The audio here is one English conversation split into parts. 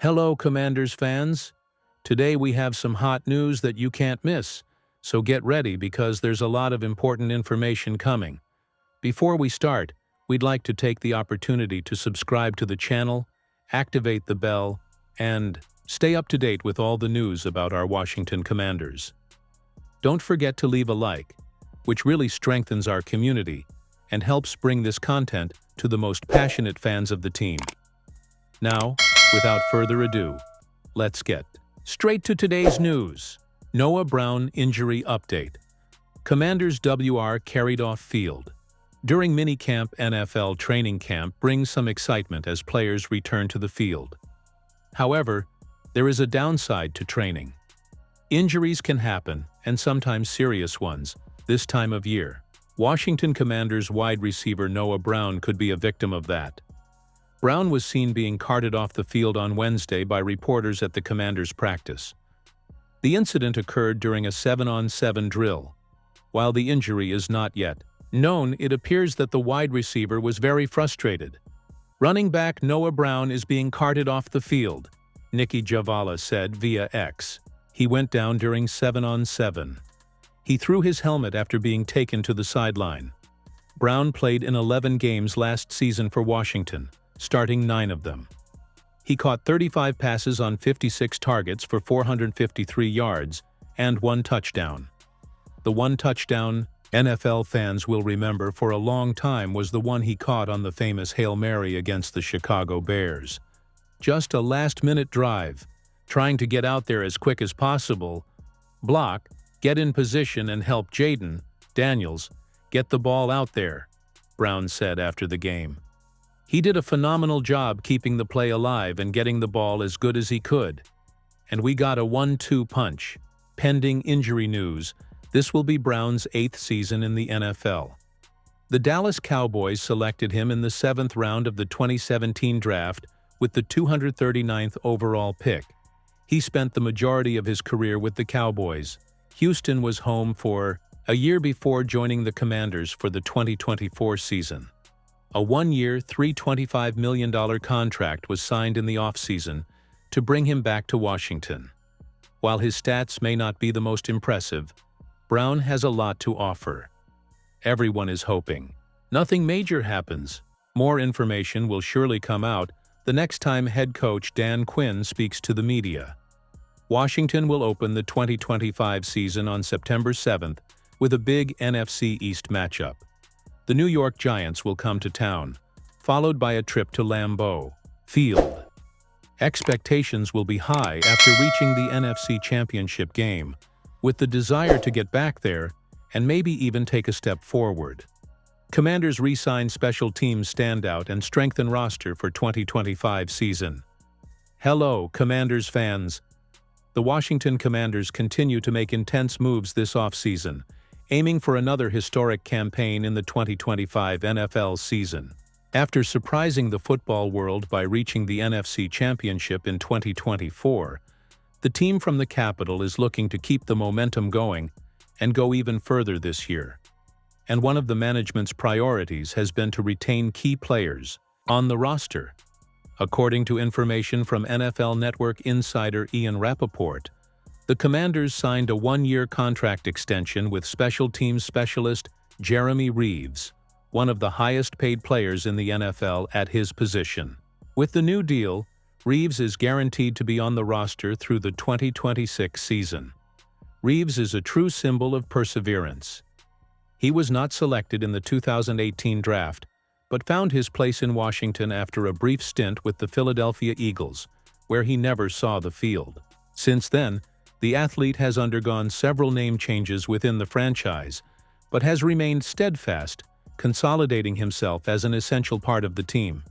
Hello, Commanders fans. Today we have some hot news that you can't miss, so get ready because there's a lot of important information coming. Before we start, we'd like to take the opportunity to subscribe to the channel, activate the bell, and stay up to date with all the news about our Washington Commanders. Don't forget to leave a like, which really strengthens our community and helps bring this content to the most passionate fans of the team. Now, without further ado, let's get straight to today's news. Noah Brown injury update. Commanders WR carried off field. During minicamp, NFL training camp brings some excitement as players return to the field. However, there is a downside to training. Injuries can happen, and sometimes serious ones, this time of year. Washington Commanders wide receiver Noah Brown could be a victim of that. Brown was seen being carted off the field on Wednesday by reporters at the Commanders' practice. The incident occurred during a 7-on-7 drill. While the injury is not yet known, it appears that the wide receiver was very frustrated. Running back Noah Brown is being carted off the field, Nikki Javala said via X. He went down during 7-on-7. He threw his helmet after being taken to the sideline. Brown played in 11 games last season for Washington, starting 9 of them. He caught 35 passes on 56 targets for 453 yards and 1 touchdown. The 1 touchdown NFL fans will remember for a long time was the one he caught on the famous Hail Mary against the Chicago Bears. Just a last-minute drive, trying to get out there as quick as possible, block, get in position and help Jaden Daniels get the ball out there, Brown said after the game. He did a phenomenal job keeping the play alive and getting the ball as good as he could. And we got a 1-2 punch. Pending injury news, this will be Brown's 8th season in the NFL. The Dallas Cowboys selected him in the 7th round of the 2017 draft with the 239th overall pick. He spent the majority of his career with the Cowboys. Houston was home for a year before joining the Commanders for the 2024 season. A 1-year, $325 million contract was signed in the offseason to bring him back to Washington. While his stats may not be the most impressive, Brown has a lot to offer. Everyone is hoping nothing major happens. More information will surely come out the next time head coach Dan Quinn speaks to the media. Washington will open the 2025 season on September 7th with a big NFC East matchup. The New York Giants will come to town, followed by a trip to Lambeau Field. Expectations will be high after reaching the NFC Championship game, with the desire to get back there and maybe even take a step forward. Commanders re-sign special teams standout and strengthen roster for 2025 season. Hello, Commanders fans. The Washington Commanders continue to make intense moves this offseason, aiming for another historic campaign in the 2025 NFL season. After surprising the football world by reaching the NFC Championship in 2024, the team from the capital is looking to keep the momentum going and go even further this year. And one of the management's priorities has been to retain key players on the roster. According to information from NFL Network insider Ian Rappaport, the Commanders signed a 1-year contract extension with special teams specialist Jeremy Reeves, one of the highest-paid players in the NFL at his position. With the new deal, Reeves is guaranteed to be on the roster through the 2026 season. Reeves is a true symbol of perseverance. He was not selected in the 2018 draft, but found his place in Washington after a brief stint with the Philadelphia Eagles, where he never saw the field. Since then, the athlete has undergone several name changes within the franchise, but has remained steadfast, consolidating himself as an essential part of the team.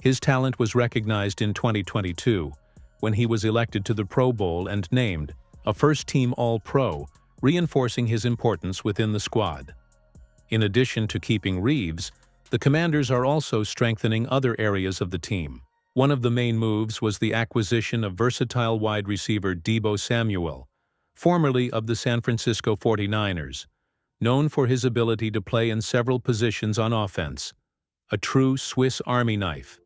His talent was recognized in 2022, when he was elected to the Pro Bowl and named a first-team All-Pro, reinforcing his importance within the squad. In addition to keeping Reeves, the Commanders are also strengthening other areas of the team. One of the main moves was the acquisition of versatile wide receiver Deebo Samuel, formerly of the San Francisco 49ers, known for his ability to play in several positions on offense, a true Swiss Army knife.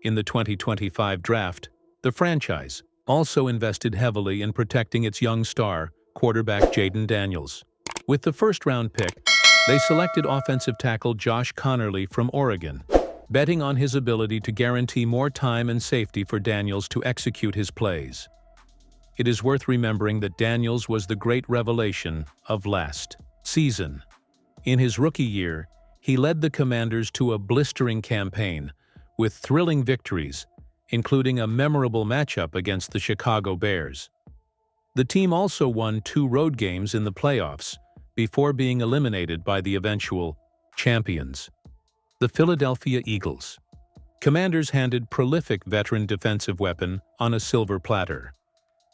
In the 2025 draft, The franchise also invested heavily in protecting its young star, quarterback Jaden Daniels. With the first-round pick, they selected offensive tackle Josh Connerly from Oregon, betting on his ability to guarantee more time and safety for Daniels to execute his plays. It is worth remembering that Daniels was the great revelation of last season. In his rookie year, he led the Commanders to a blistering campaign with thrilling victories, including a memorable matchup against the Chicago Bears. The team also won 2 road games in the playoffs before being eliminated by the eventual champions, the Philadelphia Eagles. Commanders handed prolific veteran defensive weapon on a silver platter.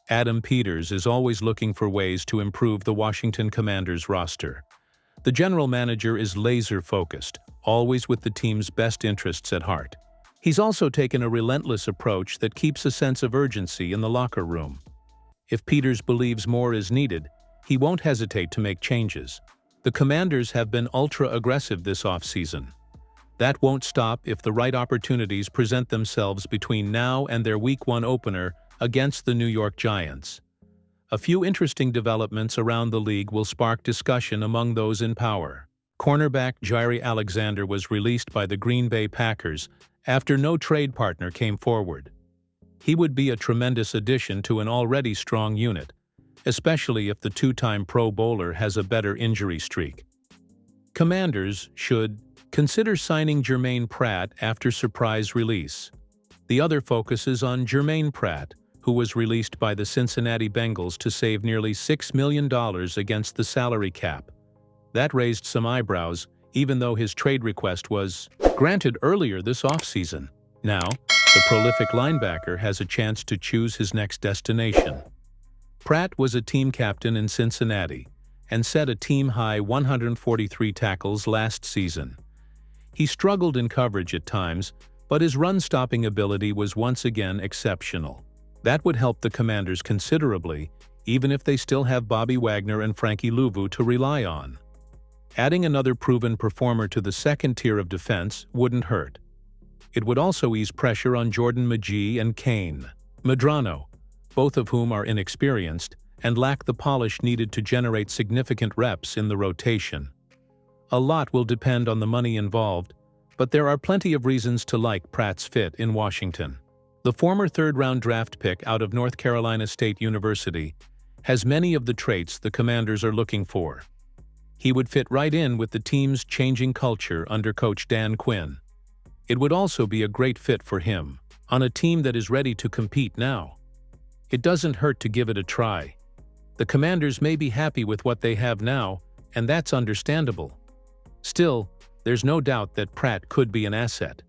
Adam Peters is always looking for ways to improve the Washington Commanders roster. The general manager is laser-focused, always with the team's best interests at heart. He's also taken a relentless approach that keeps a sense of urgency in the locker room. If Peters believes more is needed, he won't hesitate to make changes. The Commanders have been ultra-aggressive this offseason. That won't stop if the right opportunities present themselves between now and their Week 1 opener against the New York Giants. A few interesting developments around the league will spark discussion among those in power. Cornerback Jaire Alexander was released by the Green Bay Packers after no trade partner came forward. He would be a tremendous addition to an already strong unit, especially if the 2-time Pro Bowler has a better injury streak. Commanders should consider signing Jermaine Pratt after surprise release. The other focus is on Jermaine Pratt, who was released by the Cincinnati Bengals to save nearly $6 million against the salary cap. That raised some eyebrows, even though his trade request was granted earlier this offseason. Now, the prolific linebacker has a chance to choose his next destination. Pratt was a team captain in Cincinnati and set a team-high 143 tackles last season. He struggled in coverage at times, but his run-stopping ability was once again exceptional. That would help the Commanders considerably, even if they still have Bobby Wagner and Frankie Louvu to rely on. Adding another proven performer to the second tier of defense wouldn't hurt. It would also ease pressure on Jordan Magee and Kane Medrano, both of whom are inexperienced and lack the polish needed to generate significant reps in the rotation. A lot will depend on the money involved, but there are plenty of reasons to like Pratt's fit in Washington. The former third-round draft pick out of North Carolina State University has many of the traits the Commanders are looking for. He would fit right in with the team's changing culture under Coach Dan Quinn. It would also be a great fit for him, on a team that is ready to compete now. It doesn't hurt to give it a try. The Commanders may be happy with what they have now, and that's understandable. Still, there's no doubt that Pratt could be an asset.